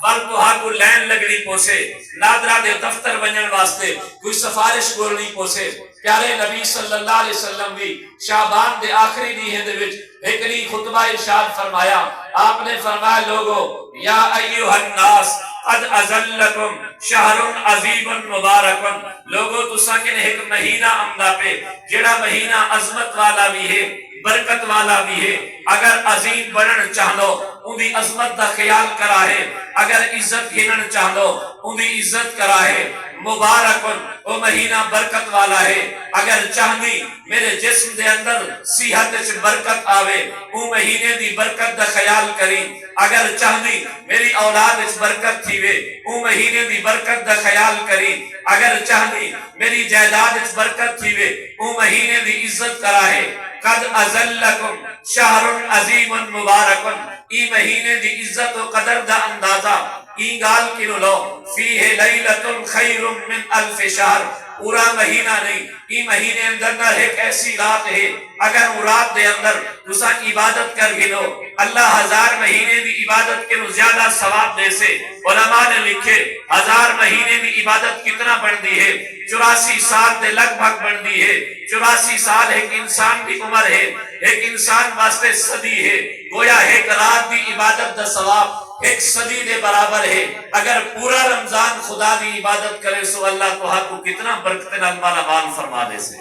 بل توہا کو لین لگنی پوسے نادرہ دے دفتر ونجن واسطے کوئی سفارش کولنی پوسے پیارے نبی صلی اللہ علیہ وسلم بھی شعبان دے آخری دیہے دے وچ ایکنی خطبہ ارشاد فرمایا آپ نے فرمایا لوگو یا ایوہ الناس قد ازلکم شہر عظیم مبارک لوگو تو ساکن ایک مہینہ امدہ پہ جڑا مہینہ عظمت والا بھی ہے برکت والا بھی ہے اگر عظیم بنن چاہلو ان دی عظمت دا خیال کرا ہے اگر عزت گھنن چاہلو ان دی عزت کرا ہے مبارکن وہ مہینہ برکت والا ہے اگر چاہنی میرے جسم دے اندر صحت وچ برکت آوے وہ مہینے دی برکت دا خیال کری اگر چاہنی میری اولاد وچ برکت تھیوے وہ مہینے دی برکت دا خیال کری اگر چاہنی میری جائیداد وچ برکت تھیوے وہ مہینے دی عزت کرا ہے قد ازلکم شہر عظیم مبارک ای مہینے دی عزت و قدر دا اندازہ ای گال کنو لو فیہ لیلت خیر من الف شہر پورا مہینہ نہیں ای مہینے اندر ایک ایسی رات ہے اگر وہ رات دے اندر تسا عبادت کر گنو اللہ ہزار مہینے دی عبادت کے زیادہ ثواب دے سے علماء نے لکھے ہزار مہینے دی عبادت کتنا بڑھ دی ہے 84 سال دے لگ بھگ بڑھ دی ہے 84 سال ایک انسان دی عمر ہے ایک انسان واسطے صدی ہے گویا ایک رات دی عبادت دا ثواب ایک صدی دے برابر ہے اگر پورا رمضان خدا دی عبادت کرے سو اللہ تو کو کتنا برکت مالا مال فرما دے سے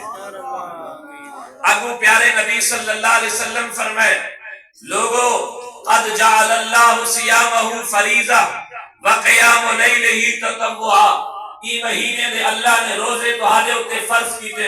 اگو پیارے نبی صلی اللہ علیہ وسلم فرمائے لوگو قد جعل اللہ صیامہ فریضہ وقیام لیلہ تطوعا ای مہینے دے اللہ نے روزے تو ہادے ہوتے فرض کیتے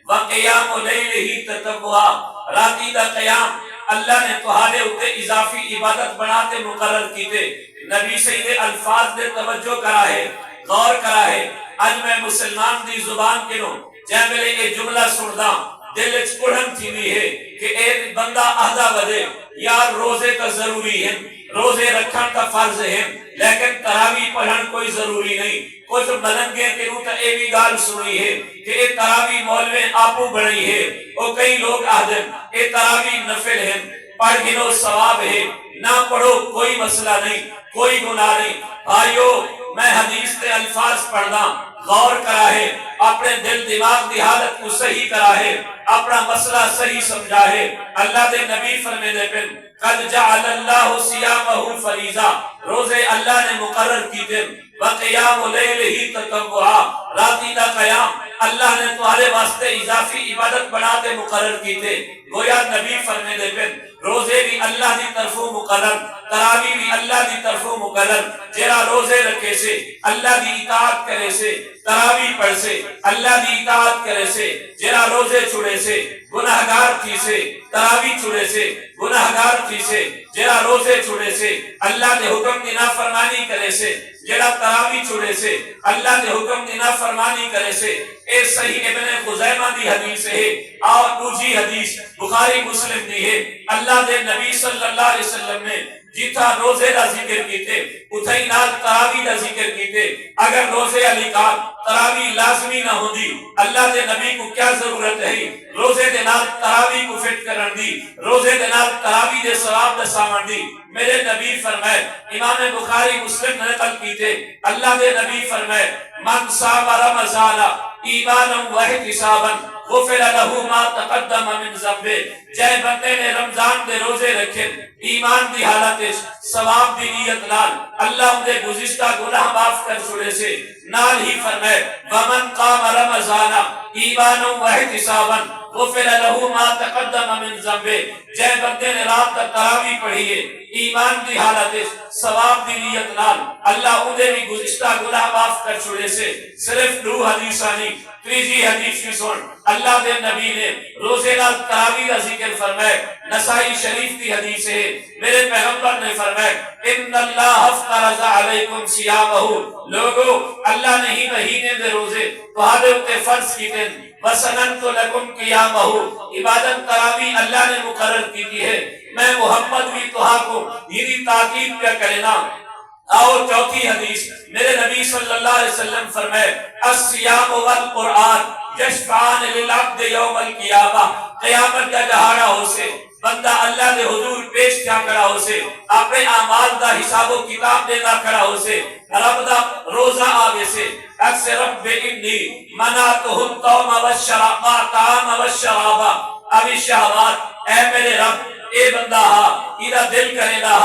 وقیام لیلہ تطوعا راتی دا قیام اللہ نے تہاڈے اتے اضافی عبادت بناتے مقرر کیتے نبی سید الفاظ دے توجہ کرا ہے غور کرا ہے اج میں مسلمان دی زبان کنو جے ملے یہ جملہ سندا دل وچ کڑھن تھی بھی ہے کہ ایک بندہ آدھا بدے یار روزے کا ضروری ہے روزے رکھن کا فرض ہے لیکن تراویح پڑھن کوئی ضروری نہیں کچھ ملنگے کے روح تا اے بھی گال سنی ہے کہ اے تراویح مولوے آپو بڑی ہے او کئی لوگ آدھن اے تراویح نفل ہے پڑھ گنو ثواب ہے نہ پڑھو کوئی مسئلہ نہیں کوئی گناہ نہیں بھائیو میں حدیث کے الفاظ پڑھنا غور کرا ہے اپنے دل دماغ دی حالت کو صحیح کرا ہے اپنا مسئلہ صحیح سمجھا ہے اللہ دے نبی فرمے دے پھر قد جعل اللہ صیامہ فریضہ روزے اللہ نے مقرر کی دے وقیام لیلہ تطوعا راتی دا قیام اللہ نے تمہارے واسطے اضافی عبادت بناتے مقرر کی تھے گویا نبی فرمے دے پھر روزے بھی اللہ دی طرفوں مقرر تراویح بھی اللہ دی طرفوں مقرر جیرا روزے رکھے سے اللہ دی اطاعت کرے سے تراویح پڑھ سے اللہ دی اطاعت کرے سے جیرا روزے چھوڑے سے گناہگار تھی سے تراویح چھوڑے سے گناہگار تھی سے جیرا روزے چھوڑے سے اللہ دے حکم دی نافرمانی کرے سے جیڑا تراویح چھوڑے سے اللہ دے حکم دی نافرمانی کرے سے اے صحیح ابن خزیمہ دی حدیث ہے اور دوسری حدیث بخاری مسلم دی ہے اللہ دے نبی صلی اللہ علیہ وسلم نے جیتا روزے دا ذکر کیتے اتھائی نال تراویح دا ذکر کیتے اگر روزے علی کا تراویح لازمی نہ ہو دی اللہ دے نبی کو کیا ضرورت ہے روزے دے نال تراویح کو فٹ کرن دی روزے دے نال تراویح دے ثواب دا سامان دی میرے نبی فرمائے امام بخاری مسلم نے نقل کیتے اللہ دے نبی فرمائے من صام رمضان ایمانا و احتسابا غفر له ما تقدم من ذنبه جے بندے نے رمضان دے روزے رکھے ایمان دی حالت ثواب دی نیت نال اللہ دے گزشتہ گناہ معاف کر چھوڑے سے نال ہی فرمائے ومن قام رمضان ایمانا و احتسابا غفر له ما تقدم من ذنبه جے بندے نے رات تک تراویح پڑھی ہے ایمان دی حالت ثواب دی نیت نال اللہ دے بھی گزشتہ گناہ معاف کر چھوڑے سے صرف دو حدیثانی تیسری حدیث کی سن اللہ دے نبی نے روزے نال تراویح کا ذکر فرمائے نسائی شریف کی حدیث ہے میرے پیغمبر نے فرمائے ان اللہ افترض علیکم صیامہ لوگو اللہ نے ہی مہینے دے روزے تمہارے اوپر فرض کیتے وسننت لکم قیامہ عبادت تراویح اللہ نے مقرر کی ہے میں محمد بھی تہا کو یہ تاکید کیا کرنا اور چوتھی حدیث میرے نبی صلی اللہ علیہ وسلم فرمائے الصیام والقرآن یشفعان للعبد یوم القیامہ قیامت کا دہاڑا ہو سے بندہ اللہ دے حضور پیش کیا کھڑا ہو سے اپنے اعمال دا حساب و کتاب دینا کھڑا ہو سے رب دا روزہ آوے سے اکثر رب انی منعتہ الطعام والشراب ابھی شہوات اے میرے رب اے بندہ ہا ایدہ دل کرے نا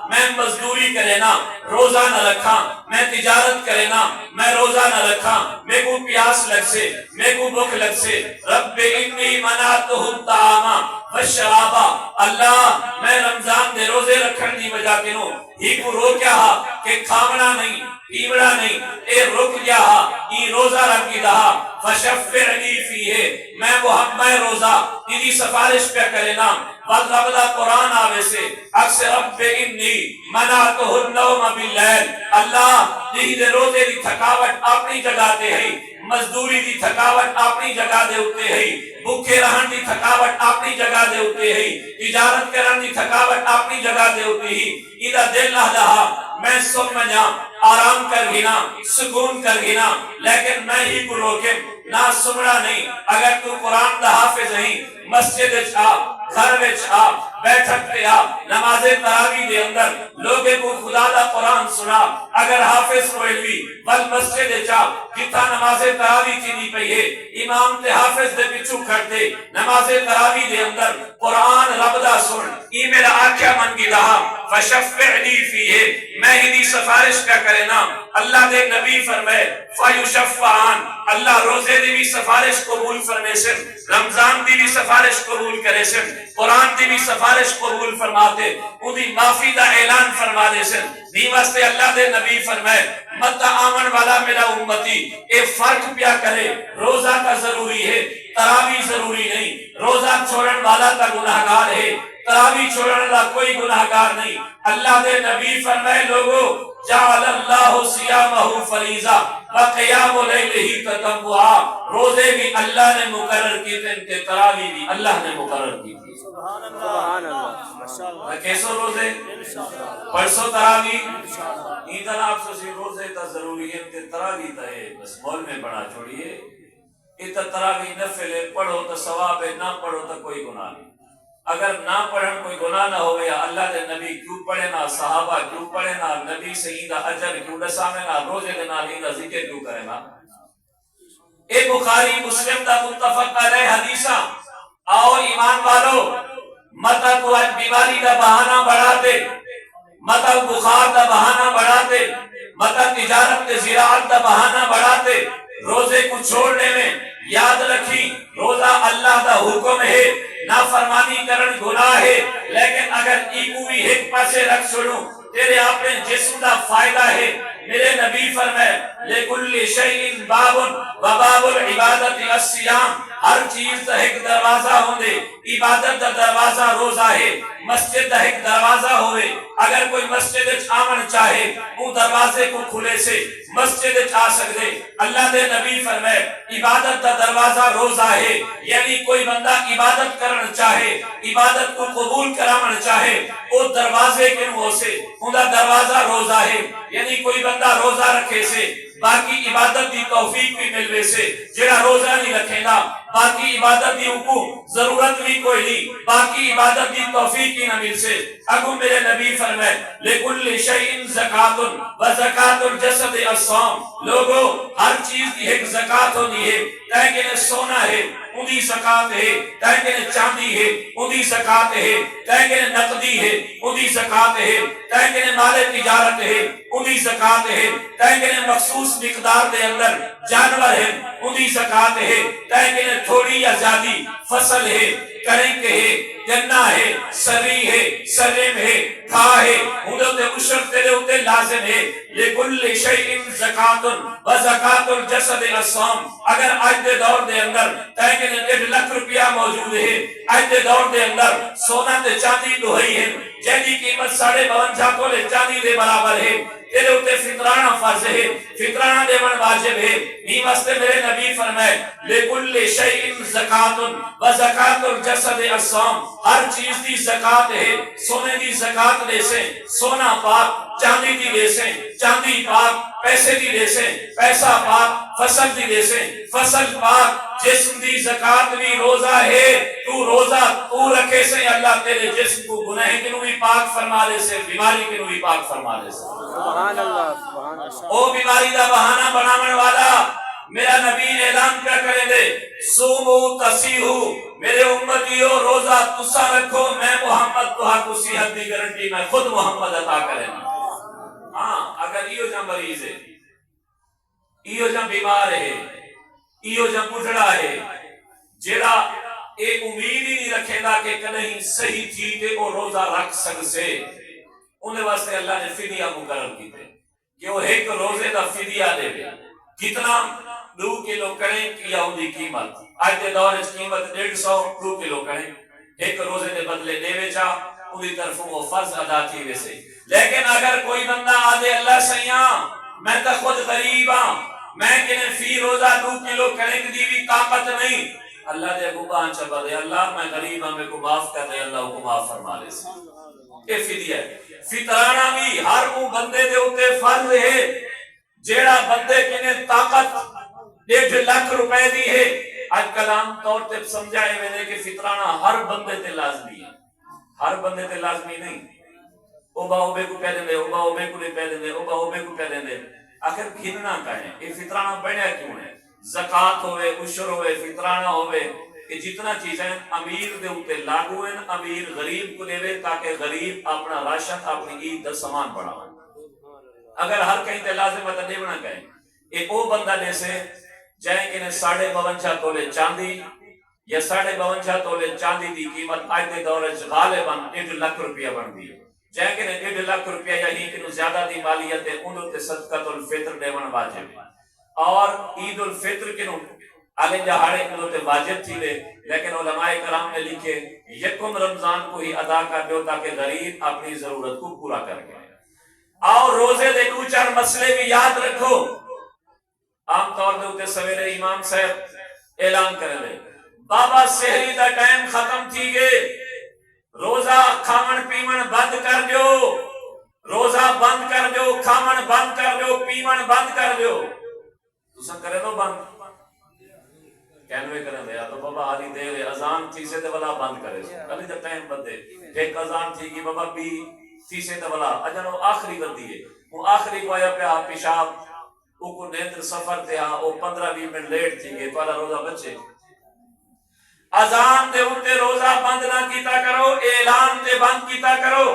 میں مزدوری کرے نا روزہ نہ رکھا میں تجارت کرے نا میں روزہ نہ رکھا میں کو پیاس لگ سے میں کو بھوک لگ سے رب انی منعتہ الطعام والشراب اللہ میں رمضان دے روزے رکھن دی وجہ کنوں ہی کو رو کیا کہ کھاونا نہیں پیوڑا نہیں اے رک گیا ای روزہ رکھی رہا فشفعنی فیہ میں محمد روزہ ایدی سفارش پہ کرے نا بل رب دا قرآن آوے سے اکثر رب انی منعتہ النوم باللیل اللہ دی دے روزے دی تھکاوٹ اپنی جگہ تے ہے مزدوری دی تھکاوٹ اپنی جگہ دے ہوتے ہے بھوکے رہن دی تھکاوٹ اپنی جگہ دے ہوتے ہے تجارت کرن دی تھکاوٹ اپنی جگہ دے ہوتی ہے ایدہ دل نہ دہا میں سن منیا آرام کر گھنا سکون کر گھنا لیکن میں ہی کو روکے نہ سمڑا نہیں اگر تو قرآن دا حافظ نہیں مسجد چھا گھر میں چھا بیٹھک پہ آ نماز تراویح دے اندر لوگے کو خدا دا قرآن سنا اگر حافظ روئلوی بل مسجد چھا جتا نماز تراویح کی نہیں پہی ہے امام تے حافظ دے پچھو کھڑ دے نماز تراویح دے اندر قرآن رب دا سن ای میرا آنکھیا من کی رہا فشفعنی فیہ میں ہی دی سفارش کا کرے نا اللہ دے نبی فرمائے فیشفعان اللہ روزے دی بھی سفارش قبول فرمے سے رمضان دی بھی سفارش قبول کرے سے قرآن دی بھی سفارش قبول فرماتے اُدھی معافی دا اعلان فرما دے سے دیوست اللہ دے نبی فرمائے مدہ آمن والا میرا امتی اے فرق پیا کرے روزہ کا ضروری ہے تراویح ضروری نہیں روزہ چھوڑن والا کا گناہگار ہے تراویح چھوڑن والا کوئی گناہگار نہیں اللہ دے نبی فرمائے لوگو جعل اللہ صیامہ فریضہ وقیام لیلہ تطوعا روزے بھی اللہ نے مقرر کی تھے ان کے تراویح بھی اللہ نے مقرر کی تھی سبحان اللہ کیسو روزے پرسو تراویح ایدن آپ سے روزے تا ضروری ہے ان کے تراویح تا ہے بس مول میں بڑا چھوڑیے ایتا تراویح نفل ہے پڑھو تا ثواب ہے نہ پڑھو تا کوئی گناہ نہیں اگر نہ پڑھن کوئی گناہ نہ ہوئے اللہ دے نبی کیوں پڑھے نا صحابہ کیوں پڑھے نا نبی سیدہ اجر کیوں ڈسامے نا روزے دے نالیدہ ذکر کیوں کرے نا اے بخاری مسلم دا متفق علیہ حدیثہ آؤ ایمان والو متا تو آج بیماری دا بہانہ بڑھاتے متا بخار دا بہانہ بڑھاتے متا تجارت دے زراعت دا بہانہ بڑھاتے روزے کو چھوڑنے میں یاد رکھی روزہ اللہ دا حکم ہے نافرمانی کرن گناہ ہے لیکن اگر ایکوی ایک پاسے رکھ سنو تیرے اپنے جسم دا فائدہ ہے میرے نبی فرمائے لِكُلِّ شَيْءٍ بَابٌ وَبَابُ الْعِبَادَةِ الصِّيَامُ ہر چیز دا ایک دروازہ ہوندے عبادت دا دروازہ روزہ ہے مسجد دا ایک دروازہ ہوئے اگر کوئی مسجد آمن چاہے وہ دروازے کو کھلے سے مسجد آ سکتے اللہ دے نبی فرمائے عبادت دا دروازہ روزہ ہے یعنی کوئی بندہ عبادت کرنا چاہے عبادت کو قبول کرانا چاہے وہ دروازے کے نو سے اندہ دروازہ روزہ ہے یعنی کوئی بندہ روزہ رکھے سے باقی عبادت دی توفیق بھی ملوے سے جڑا روزہ نہیں رکھے گا باقی عبادت دی حکم ضرورت بھی کوئی نہیں باقی عبادت دی توفیق ہی نہ مل سے اگو میرے نبی فرمائے لِكُلِّ شَيْءٍ زَكَاتٌ وَزَكَاتُ الْجَسَدِ الصَّوْمُ لوگو ہر چیز کی ایک زکاة ہونی ہے تاکہ نے سونا ہے اندھی زکاة ہے تاکہ نے چاندی ہے اندھی زکاة ہے تاکہ نے نقدی ہے اندھی زکاة ہے تاکہ نے مال تجارت ہے اندھی زکاة ہے تاکہ نے مخصوص مقدار دے اندر جانور ہے اندھی زکاة ہے تاکہ نے تھوڑی یا زیادی فصل ہے کرنگ ہے جنہ ہے سری ہے سلم ہے تھا ہے انہوں نے مشرق تیرے ہوتے لازم ہے لِكُلِّ شَيْءٍ زَكَاتٌ وَزَكَاتُ الْجَسَدِ الصَّوْمُ اگر آج دے دور دے اندر تاکہ نے 1.5 لاکھ روپیہ موجود ہے آج دے دور دے اندر سونا تے چاندی دہائی ہے جیدی قیمت 52.5 تولے چاندی دے برابر ہے تیرے ہوتے فطرانہ فرض ہے فطرانہ دیون واجب ہے یہ مسئلے میرے نبی فرمائے لِكُلِّ شَيْءٍ زَكَاتٌ وَزَكَاتُ الْجَسَدِ الصَّوْمُ ہر چیز دی زکاة ہے سونے دی زکاة دے سے سونا پاک چاندی دی دے سے چاندی پاک پیسے دی دے سے، پیسہ پاک فصل دی دے سے، فصل پاک جسم دی زکات بھی روزہ ہے، تو روزہ تو رکھے سے اللہ تیرے جسم کو گناہ کے نو بھی پاک فرما دے سے، بیماری کے نو بھی پاک فرما دے سے۔ سبحان اللہ سبحان اللہ۔ او بیماری دا بہانہ بناون والا میرا نبی اعلان کیا کرے دے، سومو تسیحو، میرے امتیو روزہ تسا رکھو، میں محمد تہا کو صحت دی گارنٹی میں خود محمد عطا کرے نا۔ ہاں اگر ایو جا مریض ہے، ایو جا بیمار ہے، ایو جا بڑھڑا ہے، جیڑا ایک امید ہی نہیں رکھے گا کہ کہیں صحیح تھی کہ وہ روزہ رکھ سکسے، انہیں واسطے اللہ نے فدیہ مقرر کی تھے کہ وہ ایک روزے دا فدیہ دے دے۔ کتنا؟ 2 کلو کڑے کی یہودی قیمت، آج دے دور اس قیمت 150 2 کلو کڑے ایک روزے دے بدلے دے ویچا، انہی طرف وہ فرض ادا کی ویسے۔ لیکن اگر کوئی بندہ آدھے اللہ سیاں میں تو خود غریب ہاں، میں کنے فی روزہ 2 کلو کڑے دی بھی طاقت نہیں، اللہ دے کو بان چبا دے، اللہ میں غریب ہاں میں کو معاف کر دے، اللہ کو معاف فرما دے سے۔ یہ فدیہ ہے۔ فطرانہ بھی ہر وہ بندے دے ہوتے فرض ہے، جیڑا بندے کنے طاقت 1.5 لاکھ روپے دی ہے، آج کلام طور تے سمجھائے میں کہ فطرانہ ہر بندے تے لازمی ہے، ہر بندے تے لازمی نہیں۔ اوبا اوبے کو پہ دیں، اوبا اوبے کو نہیں پہ دیں، اوبا اوبے کو پہ دیں، آخر گھننا کہیں یہ فطرانہ بڑھیا کیوں ہے؟ زکاة ہوئے، عشر ہوئے، فطرانہ ہوئے، کہ جتنا چیزیں امیر دے ہوتے لاگو ہیں، امیر غریب کو لے تاکہ غریب اپنا راشن اپنی عید دا سامان بڑھائیں۔ اگر ہر کہیں تے لازم ہے تو نہیں بنا کہیں ایک او بندہ نے سے جائیں کہ 52.5 تولے چاندی یا 52.5 تولے چاندی دی قیمت آج دے دور غالباً 1.5 لاکھ روپیہ بن دی ہے، جائیں کہ 1.5 لاکھ روپیہ یا ہی کہ زیادہ دی مالیت ہے، انہوں تے صدقۃ الفطر دیون واجب ہے، اور عید الفطر کے آلے جہاڑے انہوں تے واجب تھی لے، لیکن علماء کرام نے لکھے یکم رمضان کو ہی ادا کر دو تاکہ غریب اپنی ضرورت کو پورا کر گئے۔ اور روزے دے 2-4 مسئلے بھی یاد رکھو۔ عام طور دے ہوتے سویرے امام صاحب اعلان کرے دے بابا سحری دا ٹائم ختم تھی گئے، روزہ کھامن پیمن بند کر جو، روزہ بند کر جو، کھامن بند کر جو، پیمن بند کر جو۔ تو سن کرے دو بند کہنوے کریں دے، یا تو بابا آدھی دے لے ازان تھی سے دے والا بند کرے سو کلی دا ٹائم بندے ایک ازان تھی گی بابا بھی تیسے دبلا اجن وہ آخری کر دیئے، وہ آخری کو آیا پہ آپ پیشاب وہ کو نیندر سفر تے ہاں وہ 15-20 منٹ لیٹ تھی گئے تو اللہ روزہ بچے۔ ازان دے ہوتے روزہ بند نہ کیتا کرو، اعلان دے بند کیتا کرو۔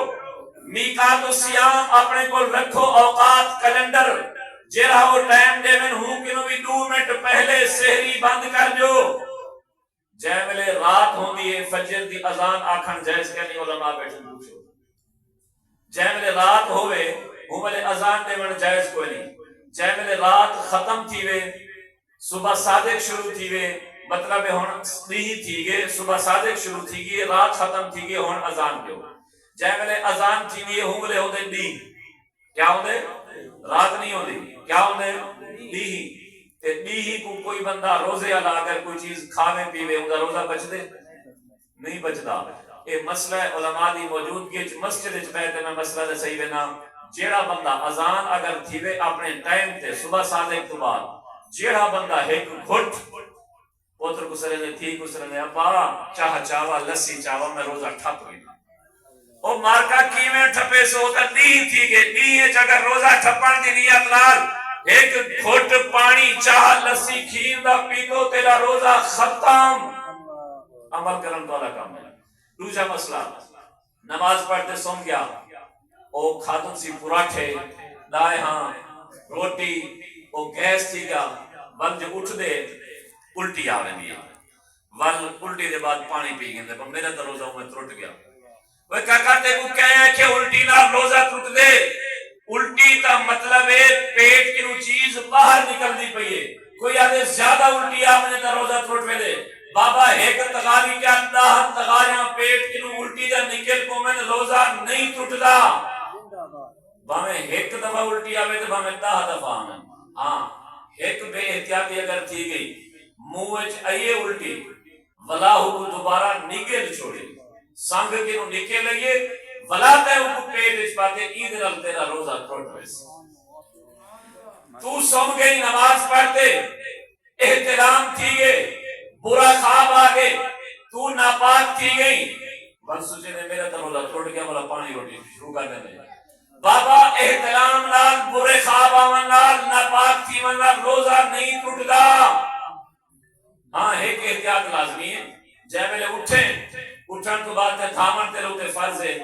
میقات الصیام اپنے کو رکھو، اوقات کیلنڈر جیرا وہ ٹائم دے میں ہوں کنو بھی 2 منٹ پہلے سحری بند کر جو۔ جے ملے رات ہوں دیئے فجر دی ازان آکھن جائز کہنی علماء بیٹھے پوچھو، جے ملے رات ہوئے وہ ملے ازان دے من جائز کوئی نہیں، جے ملے رات ختم تھی وے صبح صادق شروع تھی وے مطلب ہے ہون نہیں تھی گئے، صبح صادق شروع تھی گئے رات ختم تھی گئے ہون ازان کے ہو، جے ملے ازان تھی وے ہوں ملے ہو دے دی کیا ہوں دے رات نہیں ہو دی کیا ہوں دے دی تے دی ہی کو کوئی بندہ روزے علا اگر کوئی چیز کھاوے پیوے ہوں دا روزہ بچ دے نہیں بچدا۔ اے مسئلہ علماء دی موجودگی مسجد وچ بیٹھے میں مسئلہ دے صحیح بنا جیڑا بندہ اذان اگر تھیوے اپنے ٹائم تے صبح صادق تو بعد جیڑا بندہ ایک گھٹ پوتر کو سرے نے تھی کو سرے نے ابا چاہ چاوا لسی چاوا میں روزہ ٹھپ گئی او مارکا کیویں ٹھپے سو ہوتا دی تھی کہ دی اگر روزہ ٹھپن دی نیت نال ایک گھٹ پانی چاہ لسی کھیر دا پیتو تیرا روزہ ختم۔ عمل کرن والا کام ہے۔ دوسرا مسئلہ نماز پڑھتے سوم گیا او کھاتن سی پراٹھے دائے ہاں روٹی او گیس تھی گیا ول جو اٹھ دے الٹی آ رہی ہے ول الٹی دے بعد پانی پی گئے پر میرا تو روزہ میں ٹوٹ گیا۔ وہ کہتے کو کہے کہ الٹی نہ روزہ ٹوٹ دے، الٹی کا مطلب ہے پیٹ کی وہ چیز باہر نکل دی پئی ہے، کوئی آدھے زیادہ الٹی آپ نے تو روزہ ٹوٹ میں دے بابا ایک تغاری کیا داہت تغاریاں پیٹ کی نو الٹی دا نکل کو میں روزہ نہیں ٹوٹ دا باہمیں ایک دفعہ الٹی آوے تو باہمیں 10 دفعہ آمیں ہاں ایک بے احتیاطی اگر تھی گئی موچ آئیے الٹی ولاہو کو دوبارہ نکل چھوڑے سانگ کے نو نکل لئیے ولا تے کو پیٹ اس باتے عید رل تیرا روزہ ٹوٹ ویسے تو سم گئی نماز پڑھتے احترام تھی گئے برا خواب آگے تو ناپاک تھی گئی بس سوچے نے میرا تو روزہ توڑ گیا بولا پانی روٹی شروع کرنے دے بابا احترام نال برے خواب آون نال ناپاک تھی من نال روزہ نہیں ٹوٹدا ہاں ایک احتیاط لازمی ہے جے ویلے اٹھن تو بعد تے تھامن تے روتے فرض ہے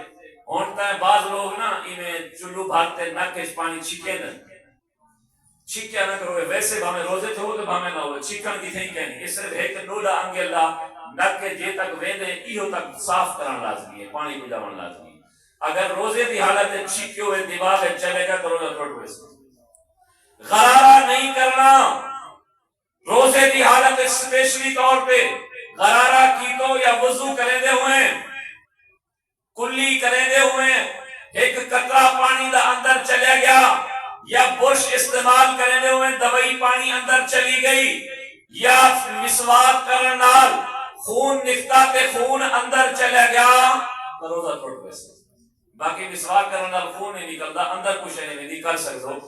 ہن تے بعض لوگ نا ایویں چلو بھرتے نک وچ پانی چھکے نہ چھکیا نہ کرو ویسے بھاویں روزے تھو تے بھاویں نہ ہو چھکن کی تھیں کہنی یہ صرف ایک ڈوڈا انگ اللہ نک کے جے تک ویندے ایہو تک صاف کرن لازمی ہے پانی پجاون لازمی ہے اگر روزے دی حالت چھکے ہوئے دماغ چلے گا تو روزہ ٹوٹ ویسے غرارہ نہیں کرنا روزے دی حالت اسپیشلی طور پہ غرارہ کی تو یا وضو کرے دے ہوئے کلی کرے دے ہوئے ایک قطرہ پانی دا اندر چلے گیا یا برش استعمال کرے دے ہوئے دوائی پانی اندر چلی گئی یا مسواک کرن نال خون نکتا تے خون اندر چلے گیا تو روزہ ٹوٹ ویسے باقی مسواک کرن نال خون نہیں نکلدا اندر کچھ نہیں کر سکدو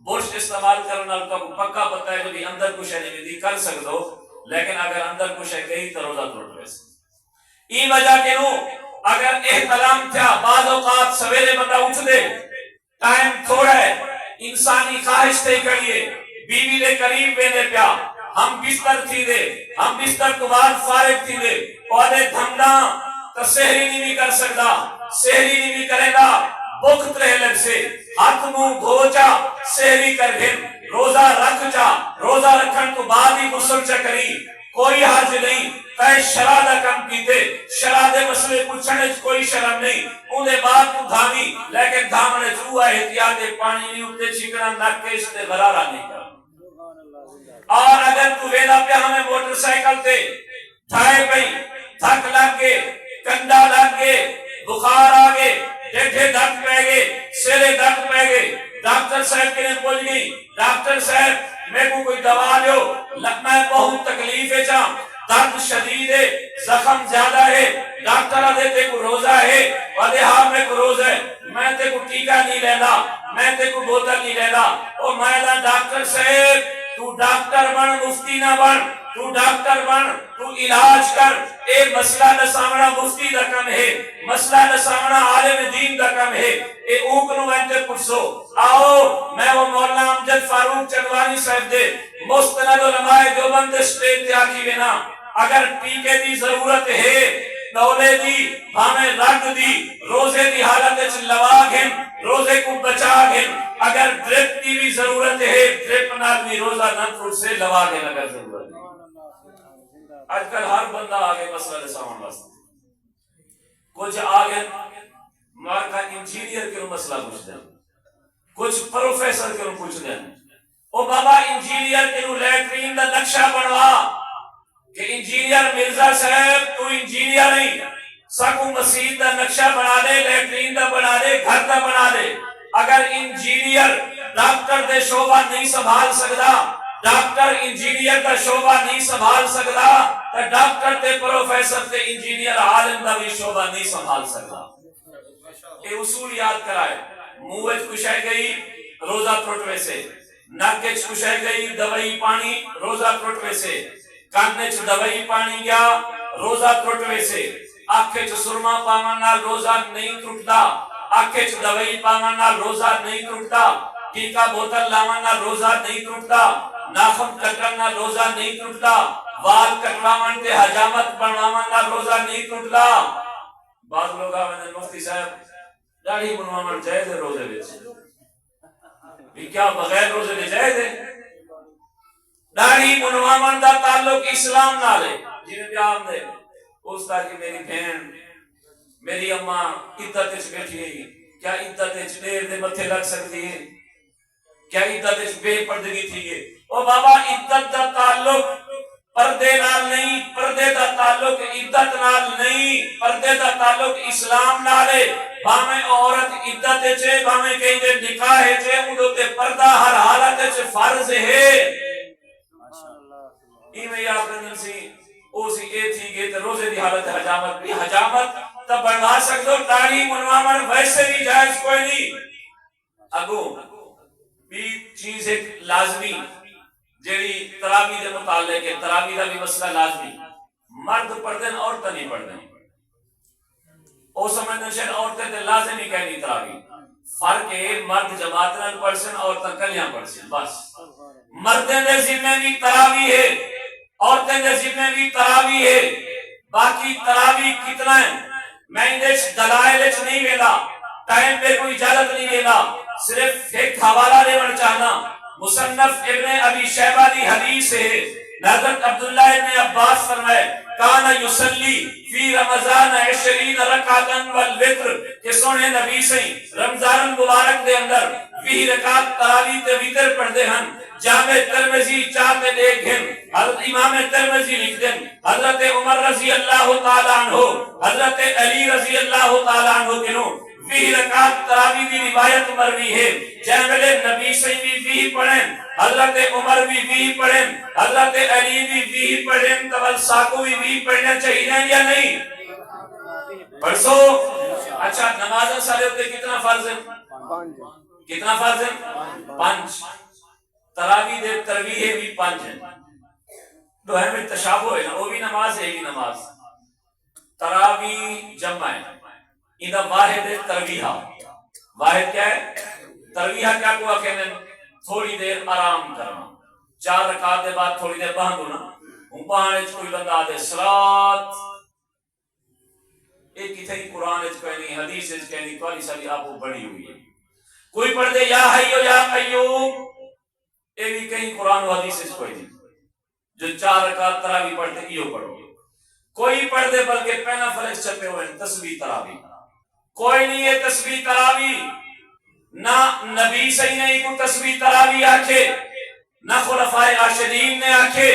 برش استعمال کرن نال تو پکا پتہ ہے کہ اندر کچھ نہیں کر سکدو لیکن اگر اندر کچھ ہے گئی تو روزہ ٹوٹ ویسے ای وجہ کہ نو اگر احترام تھا بعض اوقات سویرے بندہ اٹھ دے ٹائم تھوڑا ہے انسانی خواہش تے کریے بیوی دے قریب ویندے پیا ہم بستر تھی دے ہم بستر تو بعد فارغ تھی دے پودے دھمنا تو سحری نہیں بھی کر سکتا سحری نہیں بھی کرے گا بخت رہ لگ سے ہاتھ منہ دھو چا سحری کر گھن روزہ رکھ چا روزہ رکھن تو بعد ہی غسل چا کری کوئی حرج نہیں تے شرع دا کم کیتے شرع دے مسئلے پوچھنے کوئی شرم نہیں اون دے بعد تو دھامی لیکن دھامنے تو احتیاط پانی نہیں اٹھتے چھکنا نک کے اس تے غرارہ نہیں کرنا اور اگر تو ویلا پہ ہمیں موٹر سائیکل تے ٹھائے پئی تھک لگ گے کنڈا لگ گے بخار آگے ڈیڈھے درد پہ گئے سرے درد پہ گئے ڈاکٹر صاحب کے لیے بول گئی ڈاکٹر صاحب میں کو کوئی دوا دیو میں بہت تکلیف ہے چاہ درد شدید ہے زخم زیادہ ہے ڈاکٹر دیتے کو روزہ ہے ودے ہاں میں کو روزہ ہے میں تے کو ٹیکہ نہیں لینا میں تے کو بوتل نہیں لینا او میں ڈاکٹر صاحب تو ڈاکٹر بن مفتی نہ بن تو ڈاکٹر بن تو علاج کر اے مسئلہ نہ سامنا مفتی دا کم ہے مسئلہ نہ سامنا عالم دین دا کم ہے اے اوکنو انتے پرسو آؤ میں وہ مولانا امجد فاروق چنوانی صاحب دے مستند علماء دیوبند سٹیٹ تے آکی بنا اگر ٹیکے دی ضرورت ہے دولے دی ہمیں رگ دی روزے دی حالت اچھ لوا گھن روزے کو بچا گھن اگر ڈرپ کی بھی ضرورت ہے ڈرپ نال بھی روزہ نہ ٹوٹ سے لوا گھن اگر ضرورت ہے آج کل ہر بندہ آگے مسئلہ دے سامان واسطے کچھ آگے مارکا انجینئر کے مسئلہ پوچھ دیں کچھ پروفیسر کے پوچھ دیں او بابا انجینئر کے لیٹرین دا نقشہ بنوا کہ انجینئر مرزا صاحب تو انجینئر نہیں سکو مسجد دا نقشہ بنا دے لیٹرین دا بنا دے گھر دا بنا دے اگر انجینئر ڈاکٹر دے شعبہ نہیں سنبھال سکتا ڈاکٹر انجینئر دا شعبہ نہیں سنبھال سکتا تو ڈاکٹر تے پروفیسر تے انجینئر عالم دا بھی شعبہ نہیں سنبھال سکتا یہ اصول یاد کرائے منہ کشائی گئی روزہ ٹوٹ ویسے نک کشائی گئی دوائی پانی روزہ ٹوٹ ویسے کان دوائی پانی گیا روزہ ٹوٹ ویسے آنکھ سرما پانا روزہ نہیں ٹوٹتا آنکھ دوائی پانا روزہ نہیں ٹوٹتا ٹیکا بوتل لانا روزہ نہیں ٹوٹتا ناخن کٹنا روزہ نہیں ٹوٹتا وال کٹواون تے حجامت بنوانا روزہ نہیں ٹوٹتا بعض لوگ آویں مفتی صاحب داڑھی بنوانا جائز ہے روزے وچ کیا بغیر روزے دے جائز ہے داڑھی بنواون دا تعلق اسلام نال ہے جن بیان دے اس طرح کہ میری بہن میری اماں عدت وچ بیٹھی ہے کیا عدت وچ دیر دے متھے لگ سکتی ہے کیا عدت وچ بے پردگی تھی ہے او بابا عدت دا تعلق پردے نال نہیں پردے دا تعلق عدت نال نہیں پردے دا تعلق اسلام نال ہے بھاویں عورت عدت وچ ہے بھاویں کہیں دے نکاح وچ ہے اودے تے پردہ ہر حالت وچ فرض ہے ایویں یاد رکھن سی او سی اے تھی کہ تے روزے دی حالت حجامت بھی حجامت تے بنوا سکدو داڑھی بنواون ویسے بھی جائز کوئی نہیں اگو بھی چیز ایک لازمی جیڑی تراویح دے متعلق ہے، تراویح دا بھی مسئلہ لازمی، مرد پڑھ دیں عورتیں نہیں پڑھ دیں، او سمجھنے شاید عورتیں تے لازم ہی کہنی تراویح، فرق ہے مرد جماعت نال پڑھ سن عورتیں کلیاں پڑھ سن، بس مردیں دے ذمہ بھی تراویح ہے، عورتیں دے ذمہ بھی تراویح ہے، باقی تراویح کتنا ہے میں اندیش دلائل نہیں ویلا، ٹائم پہ کوئی اجازت نہیں ویلا، صرف ایک حوالہ دیوڑ چاہنا، مصنف ابن ابی شیبہ دی حدیث ہے، حضرت عبداللہ ابن عباس فرمائے کانا یصلی فی رمضان 20 رکعتن والوتر کہ سونے نبی سے رمضان مبارک دے اندر 20 رکعت تراویح تے وتر پڑھ دے ہن، جامع ترمذی چاہتے دیکھ ہیں، حضرت امام ترمذی لکھ دیں حضرت عمر رضی اللہ تعالیٰ عنہ، حضرت علی رضی اللہ تعالیٰ عنہ کنوں 20 رکعت تراویح دی روایت مروی ہے، جامع نبی سے بھی 20 پڑھیں، حضرت عمر بھی 20 پڑھیں، حضرت علی بھی 20 پڑھیں، تول ساکو بھی 20 پڑھنا چاہیے یا نہیں؟ پڑھسو؟ اچھا نمازیں سارے ہوتے کتنا فرض ہے؟ کتنا فرض ہے؟ 5۔ تراویح دے ترویح بھی 5 ہیں، دو ہے میں تشابہ ہے نا، وہ بھی نماز ہے ہی نماز، تراویح جمع ہے، ادھا واحد ہے ترویحہ، واحد کیا ہے؟ ترویحہ کیا کو کہنے تھوڑی دیر آرام کرنا، 4 رکعت دے بعد تھوڑی دیر باہن ہونا، ہوں باہنے کوئی بندہ آدھے صلات، ایک کتھے ہی قرآن اچھ کہنی، حدیث اچھ کہنی، تو علی سالی آپ کو بڑی ہوئی ہے، کوئی پڑھ دے یا حیو یا قیوم، اے بھی کہیں قرآن و حدیث اچھ کوئی نہیں، جو 4 رکعت تراویح پڑھتے ایو پڑھو، کوئی پڑھ دے بلکہ پہنا فرض چھپے ہوئے تسبیح تراویح، کوئی نہیں ہے تسبیح تراویح، نہ نبی صحیح نہیں کو تسبیح تراویح آکھے، نہ خلفائے راشدین نے آکھے،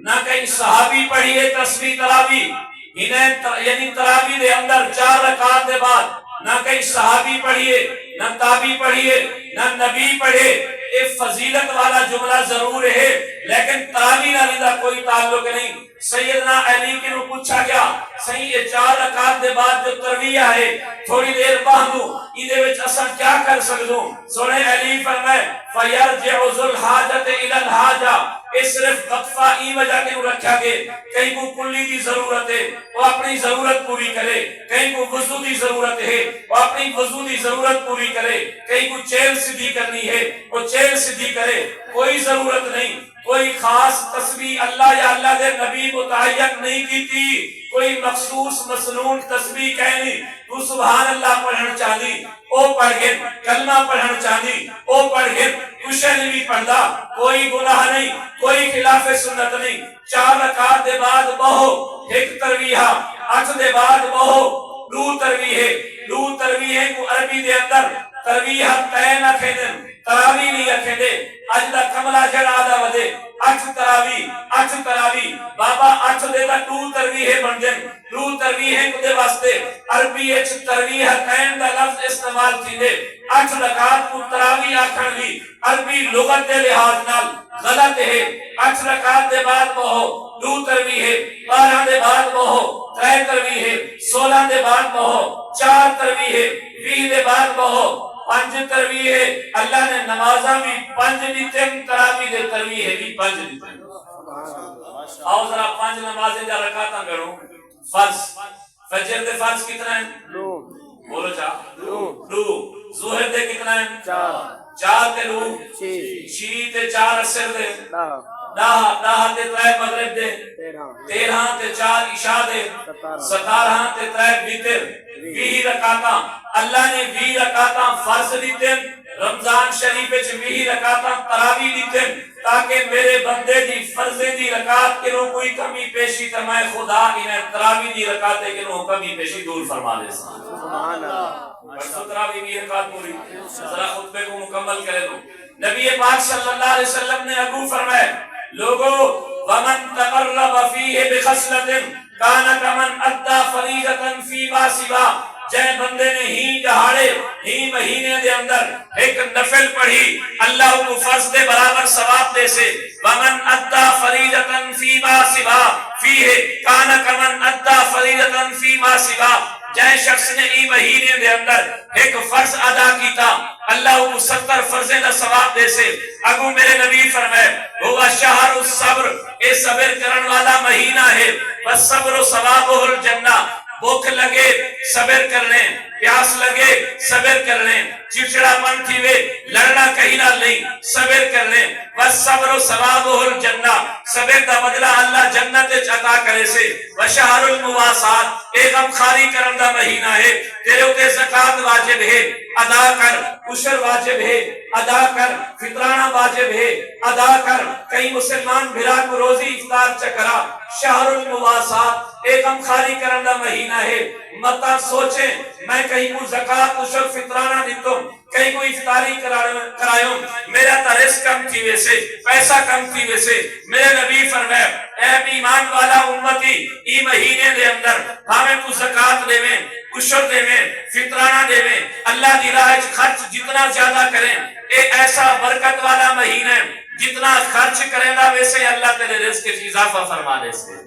نہ کہیں صحابی پڑھی ہے تسبیح تراویح، یعنی تراویح دے اندر 4 رکعت دے بعد نہ کہیں صحابی پڑھیے، نہ تابعی پڑھیے، نہ نبی پڑھے، ایک فضیلت والا جملہ ضرور ہے لیکن تراویح نہ کوئی تعلق نہیں۔ سیدنا علی کے نو پوچھا گیا صحیح یہ 4 رکعت دے بعد جو ترویہ ہے تھوڑی دیر باندھو ایدے وچ اساں کیا کر سکدوں؟ سونے علی فرمائے فَيَرْجِعُ ذُو الْحَاجَةِ إِلَى الْحَاجَةِ، اس صرف وقفہ ای وجہ کے رکھا گے، کہیں کو کلی دی ضرورت ہے وہ اپنی ضرورت پوری کرے، کہیں کو وضو دی ضرورت ہے وہ اپنی وضو دی ضرورت پوری کرے، کہیں کو چیل سدھی کرنی ہے وہ چیل سدھی کرے، کوئی ضرورت نہیں، کوئی خاص تسبیح اللہ یا اللہ دے نبی متعین نہیں کی تھی، کوئی مخصوص مسنون تسبیح کہنی، تو سبحان اللہ پڑھنا چاہنی او پڑھ گئے، کلمہ پڑھنا چاہنی او پڑھ گئے، کچھ نہیں پڑھدا، کوئی گناہ نہیں، کوئی خلاف سنت نہیں۔ 4 رکعت دے بعد بہو ایک ترویہ، 8 دے بعد بہو 2 ترویہ، 2 ترویہ کو عربی دے اندر ترویہ تین اکھے دن، تراویح نہیں اکھے دے، اج دا کملہ جڑا آدھا ودے 8 تراویح، بابا 8 دے دا 2 ترویہ بن دن، 2 ترویہ کو دے واسطے عربی اچ ترویہ تین دا لفظ استعمال کی دے، 8 رکعت کو تراویح آکھن لی عربی لغت دے لحاظ نال غلط ہے۔ 8 رکعت دے بعد بہو 2 ترویہ، 12 دے بعد بہو 3 ترویہ، 16 دے بعد بہو 4 ترویہ، 20 دے بعد بہو 5 ترویہ، اللہ نے نمازاں بھی 5 دیتے، تراویح دے ترویہ بھی 5 دیتے۔ آؤ ذرا 5 نمازیں جا رکعتاں کرو۔ فرض فجر دے فرض کتنا ہے؟ 2 بولو چاہ 2۔ ظہر دے کتنا ہے؟ 4 تے 2 6 تے 4 عصر دے 10 تے 3 مغرب دے 13 تے 4 عشاء دے 17 تے 3 وتر 20 رکعتاں اللہ نے 20 رکعتاں فرض دیتے، رمضان شریف وچ 20 رکعتاں تراویح دیتے تاکہ میرے بندے دی فرضیں دی رکعت کے نو کوئی کمی پیشی تے میں خدا انہیں تراویح دی رکعتیں کے نو کمی پیشی دور فرما دے سبحان اللہ۔ تراویح کی رکعت پوری ذرا خطبے کو مکمل کرے دو۔ نبی پاک صلی اللہ علیہ وسلم نے ابو فرمائے لوگو ومن تقرب فیہ بخصلۃ کان کمن ادى فریضۃ فیما سوا، جے بندے نے ہی دہاڑے ہی مہینے دے اندر ایک نفل پڑھی اللہ کو فرض دے برابر ثواب دے سے، ومن ادى فریضۃ فیما سوا فیہ کان کمن ادى فریضۃ فیما سوا، جائے شخص نے ای مہینے دے اندر ایک فرض ادا کیتا اللہ کو 70 فرضیں دا ثواب دے سے اگو میرے نبی فرمائے ہوا شہر الصبر اے صبر کرن والا مہینہ ہے بس صبر و ثوابہ الجنہ بھوک لگے صبر کر لیں پیاس لگے صبر کر لیں چڑچڑا پن تھی وے لڑنا کہیں نہ نہیں صبر کر لیں بس صبر و ثوابہ الجنہ صبر دا بدلہ اللہ جنت عطا کرے سے وشہر المواسات ایک غم خاری کرن دا مہینہ ہے تیرے اوتے زکات واجب ہے ادا کر عشر واجب ہے ادا کر فطرانہ واجب ہے ادا کر کئی مسلمان بھرا کو روزی افطار چکرا شہر المواسات ایک غم خاری کرن دا مہینہ ہے متا سوچیں میں کہیں کو زکات عشر فطرانہ دیتوں کہیں کو افطاری کرایوں میرا تا رزق کم تھی ویسے پیسہ کم تھی ویسے میرے نبی فرمائے اے ایمان والا امتی ای مہینے دے اندر ہمیں کو زکات دے میں عشر دے میں فطرانہ دے میں اللہ دی راہ خرچ جتنا زیادہ کریں اے ایسا برکت والا مہینہ جتنا خرچ کریں گا ویسے اللہ تیرے رزق کی اضافہ فرما دے سے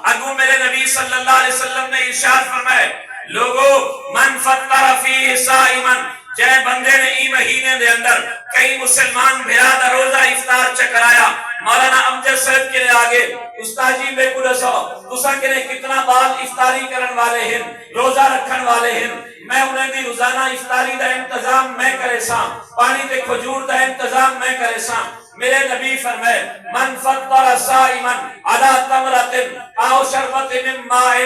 اگو میرے نبی صلی اللہ علیہ وسلم نے ارشاد فرمائے لوگو من فطر فیہ صائما جائے بندے نے ای مہینے دے اندر کئی مسلمان بھیرادہ روزہ افطار چکرایا مولانا امجد صاحب کے آگے استاد جی بے قدسو تسا کے لئے کتنا بال افطاری کرن والے ہیں روزہ رکھن والے ہیں میں انہیں بھی روزانہ افطاری دا انتظام میں کرے ساں پانی دے کھجور دا انتظام میں کرے ساں میرے نبی فرمائے من فطر صائما علی تمرۃ او شربت من ماء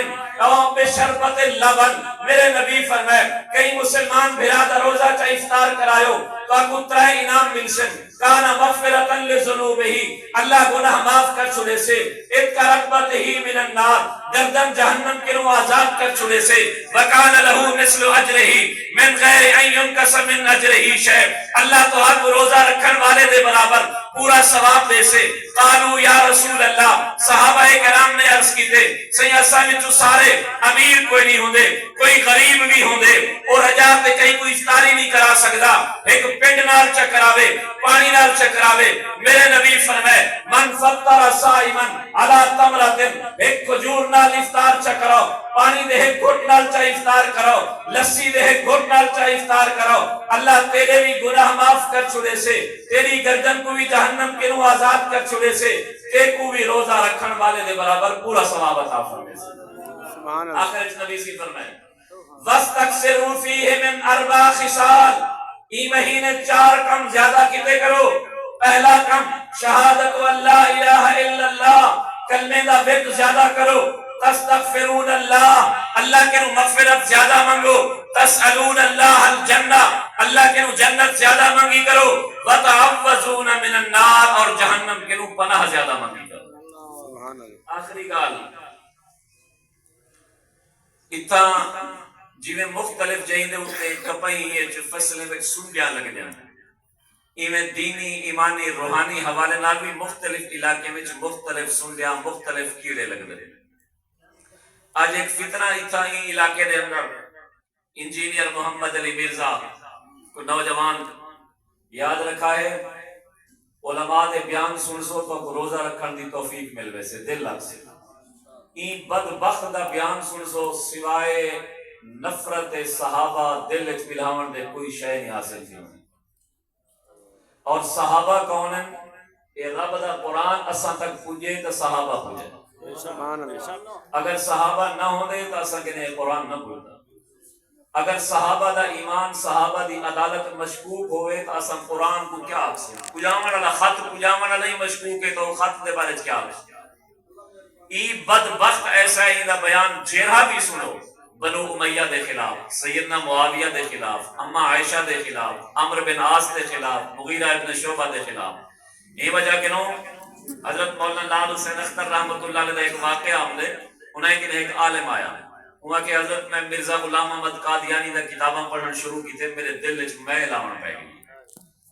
او بشربت لبن میرے نبی فرمائے کئی مسلمان بھرادہ روزہ چا افطار کرایو تو اگو ترائے انعام ملسن کانا مغفرتا لذنوبہی اللہ گناہ معاف کر چھوڑے سے اتکا رقبت ہی من النار گردن جہنم کے نو آزاد کر چھوڑے سے وکان لہو مثل اجرہی من غیر ان ينقص من اجرہی شیء اللہ تو حق روزہ رکھن والے دے برابر پورا ثواب دے سے قالو یا رسول اللہ صحابہ کرام نے عرض کی تھے سیاسہ میں جو سارے امیر کوئی نہیں ہوں دے کوئی غریب بھی ہوں دے اور حجاب دے کہیں کوئی افطاری نہیں کرا سکتا ایک پنڈ نال چکراوے پانی نال چکراوے میرے نبی فرمائے من فطر صائما علی تمرۃ ایک کھجور نال افطار چکراو پانی دے ایک گھٹ نال چا افطار کرو لسی دے ایک گھٹ نال چا افطار کرو اللہ تیرے بھی گناہ معاف کر چھوڑے سے تیری گردن کو بھی جہنم کے نو آزاد کر چھوڑے سے تے کو بھی روزہ رکھن والے دے برابر پورا ثواب عطا فرمائے سے آخر نبی سی فرمائے وَاسْتَكْسِرُوا فِيهِ مِنْ 4 خِصَالٍ ای مہینے 4 کم زیادہ کتے کرو پہلا کم شہادت اللہ الہ الا اللہ کلمے دا بیت زیادہ کرو تستغفرون اللہ اللہ کے نو مغفرت زیادہ منگو تسألون اللہ الجنہ اللہ کے نو جنت زیادہ منگی کرو وتعوذون من النار اور جہنم کے نو پناہ زیادہ منگی کرو آخری گال اتھا جیویں مختلف جہین دے اٹھے کپائی ہے جو فصلیں وچ سنڈیاں لگ جاندے ایویں دینی ایمانی روحانی حوالے نال بھی مختلف علاقے وچ مختلف سنڈیاں مختلف کیڑے لگ دے آج ایک فتنہ اتھا ہی علاقے دے اندر انجینئر محمد علی مرزا کو نوجوان یاد رکھا ہے علماء دے بیان سن سو تو روزہ رکھن دی توفیق مل ویسے دل لگ سے این بدبخت دا بیان سن سو سوائے نفرت صحابہ دل اچ ملاون دے کوئی شے نہیں حاصل تھی اور صحابہ کون ہیں اے رب دا قرآن اساں تک پوجے تو صحابہ پوجے اگر صحابہ نہ ہوندے تو اساں کنے قرآن نہ پوجتا اگر صحابہ دا ایمان صحابہ دی عدالت مشکوک ہوئے تو اساں قرآن کو کیا آکھ سکتے پجامن والا خط پجامن والا ہی مشکوک ہے تو خط دے بارے کیا آکھ سکتے ای بدبخت ایسا ہی دا بیان جیرہ بھی سنو بنو امیہ دے خلاف سیدنا معاویہ دے خلاف اما عائشہ دے خلاف عمر بن عاص دے خلاف مغیرہ ابن شعبہ دے خلاف یہ وجہ کہ نو حضرت مولانا لال حسین اختر رحمت اللہ علیہ ایک واقعہ آمدے انہیں کہ ایک عالم آیا وہاں کہ حضرت میں مرزا غلام احمد قادیانی دا کتاباں پڑھن شروع کی تھے میرے دل وچ میں لاون پے گئی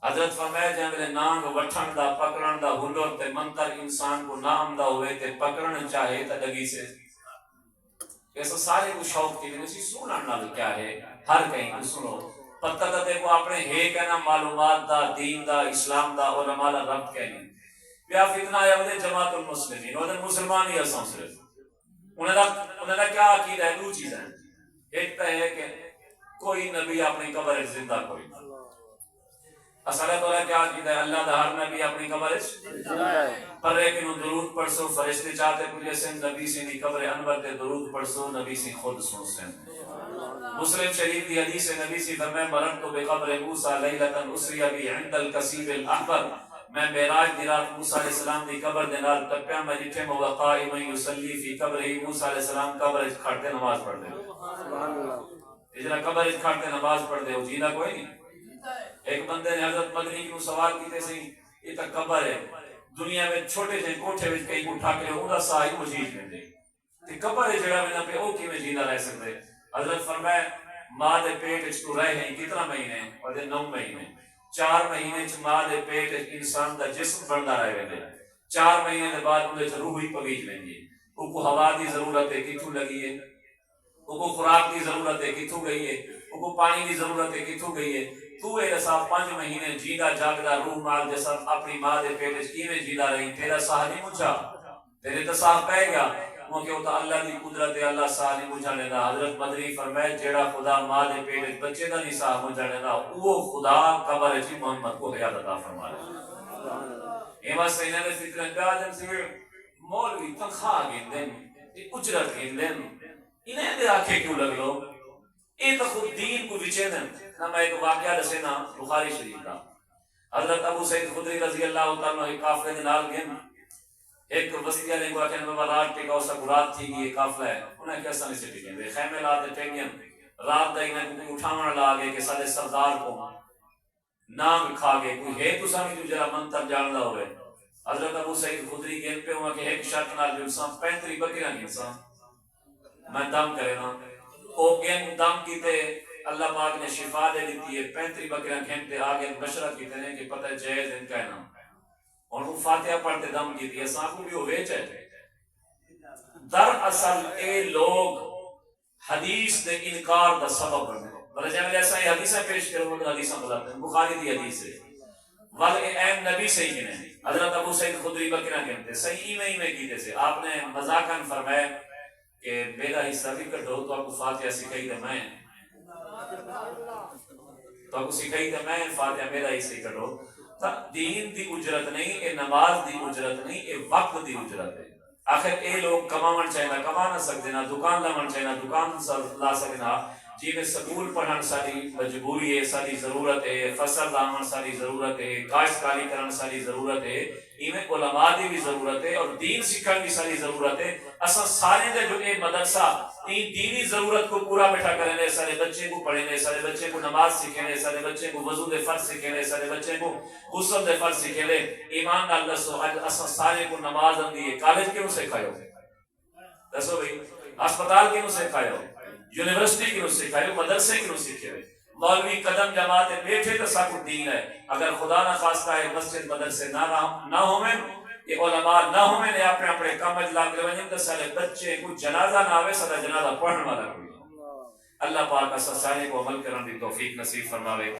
حضرت فرمایا جے میرے نانگ وٹھن دا پکڑن دا ہنر تے منتر انسان کو نہ آمدہ ہوئے تے پکڑن چاہے تا ڈگی سے ایسا سارے کو شوق کی لیے سنن نال کیا ہے ہر کہیں کو سنو پتہ تے کو اپنے ہے کہنا معلومات دا دین دا اسلام دا علماء دا رب کہنی بیا فتنہ ہے ودے جماعت المسلمین ودے مسلمان ہی اساں صرف انہاں دا کیا عقیدہ ہے دو چیزیں ایک تو ہے کہ کوئی نبی اپنی قبر زندہ کوئی اصل تو کیا کیتا ہے اللہ دا ہر نبی اپنی قبر پر لیکن درود پڑھسو فرشتے چاہتے پوچھے سے نبی سے نہیں قبر انور تے درود پڑھسو نبی سے خود سن سے مسلم شریف کی حدیث ہے نبی سے فرمائے مرت تو بے قبر موسیٰ لیلتاً اسری بی عند القصیب الاحمر میں معراج دی رات موسیٰ علیہ السلام دی قبر دے نال تپیا میں جتھے وہ قائم یصلی فی قبر موسیٰ علیہ السلام قبر کھڑتے نماز پڑھ دے سبحان اللہ اجرا قبر کھڑتے نماز پڑھ دے وہ جینا کوئی نہیں ایک بندے نے حضرت مدنی کو سوال کیتے سی یہ تک قبر ہے دنیا میں چھوٹے سے کوٹھے وچ کئی اٹھا کے اوندا سائی مجید میں دے تے قبر ہے جڑا میں پہ او کیویں جیندا رہ سکدے حضرت فرمایا ماں دے پیٹ وچ تو رہے ہیں کتنا مہینے اور 9 مہینے 4 مہینے چ ماں دے پیٹ وچ انسان دا جسم بندا رہے ویندے 4 مہینے دے بعد اون وچ روح ہی پویج ویندی او کو ہوا دی ضرورت ہے کتھوں لگی ہے او کو خوراک دی ضرورت ہے کتھوں گئی ہے او کو پانی دی ضرورت ہے کتھوں گئی ہے تو اے رسا 5 مہینے جیدا جاگدا روح مال جسم اپنی ماں دے پیٹ وچ کیویں جیدا رہی تیرا ساہ نہیں مجھا تیرے تو ساہ پے گیا وہ کہ وہ اللہ دی قدرت ہے اللہ ساہ نہیں مجھانے دا حضرت مدنی فرمائے جیڑا خدا ماں دے پیٹ وچ بچے دا نہیں ساہ مجھانے دا وہ خدا قبر وچ محمد کو حیات عطا فرمائے اے واسطے انہاں دے فطرت آدم سے مولوی تنخواہ گندن اجرت گندن انہیں دے آنکھیں کیوں لگ لو یہ تو خود دین کو بچینن نہ میں ایک واقعہ دسے نا بخاری شریف کا حضرت ابو سعید خدری رضی اللہ تعالیٰ ایک قافلے دے نال گئے ایک وسیلہ نے کہا کہ میں رات ٹکا اسا رات تھی یہ قافلہ ہے انہیں کیسا نہیں سے ٹکیں دے خیمے لاتے ٹکیں رات دا انہیں کوئی اٹھاونا لا گئے کہ سارے سردار کو نام کھا گئے کوئی ہے تو سامنے جو جرا منتر جاننا ہوئے حضرت ابو سعید خدری گئے پہ ہوا کہ ایک شرط نال جو انسان 35 بکریاں انسان میں دم کرے نا او گن دم کیتے اللہ پاک نے شفا دے دیتی ہے 35 بکریاں کھینتے آگے مشورہ کیتے ہیں کہ پتہ جائز ان کا نام اور وہ فاتحہ پڑھتے دم کیتی ہے سانپ کو بھی وہ ویچ ہے در اصل اے لوگ حدیث دے انکار دا سبب بنے بلے جب ایسا ہی حدیثہ پیش کرو وہ حدیثہ بلاتے ہیں بخاری دی حدیث ہے ولی این نبی سے ہی نہیں حضرت ابو سعید خدری بکریاں کہتے صحیح میں کیتے سے آپ نے مذاقاً فرمایا کہ میرا حصہ بھی کٹو تو آپ کو فاتحہ سکھائی دے میں تو آپ کو سکھائی دے میں فاتحہ میرا حصہ کٹو دین دی اجرت نہیں اے نماز دی اجرت نہیں اے وقت دی اجرت ہے آخر اے لوگ کماون چاہینا کما نہ سکتے نا دکان لاون چاہینا دکان لا سکنا جی میں سکول پڑھن ساری مجبوری ہے ساری ضرورت ہے فصل لاون ساری ضرورت ہے کاشتکاری کرن ساری ضرورت ہے ایویں علماء دی بھی ضرورت ہے اور دین سیکھن بھی ساری ضرورت ہے اساں سارے دے جو اے مدرسہ این دینی ضرورت کو پورا بیٹھا کریں دے سارے بچے کو پڑھیں دے سارے بچے کو نماز سیکھیں دے سارے بچے کو وضو دے فرض سیکھیں دے سارے بچے کو غسل دے فرض سیکھیں دے ایمان نال دسو اج اساں سارے کو نماز اندی ہے کالج کیوں سکھایو دسو بھائی ہسپتال کیوں سکھایو یونیورسٹی کیوں سکھایو مدرسے کیوں سکھایو مولوی قدم جماعت بیٹھے تو سب دین ہے اگر خدا نہ خواستہ ہے مسجد مدرسے نہ ہوئے یہ علماء نہ ہوئے نے اپنے اپنے کام اجلا کر ونجن تے سارے بچے کو جنازہ نہ آوے سارا جنازہ پڑھن والا کوئی اللہ پاک اس سارے کو عمل کرن دی توفیق نصیب فرماوے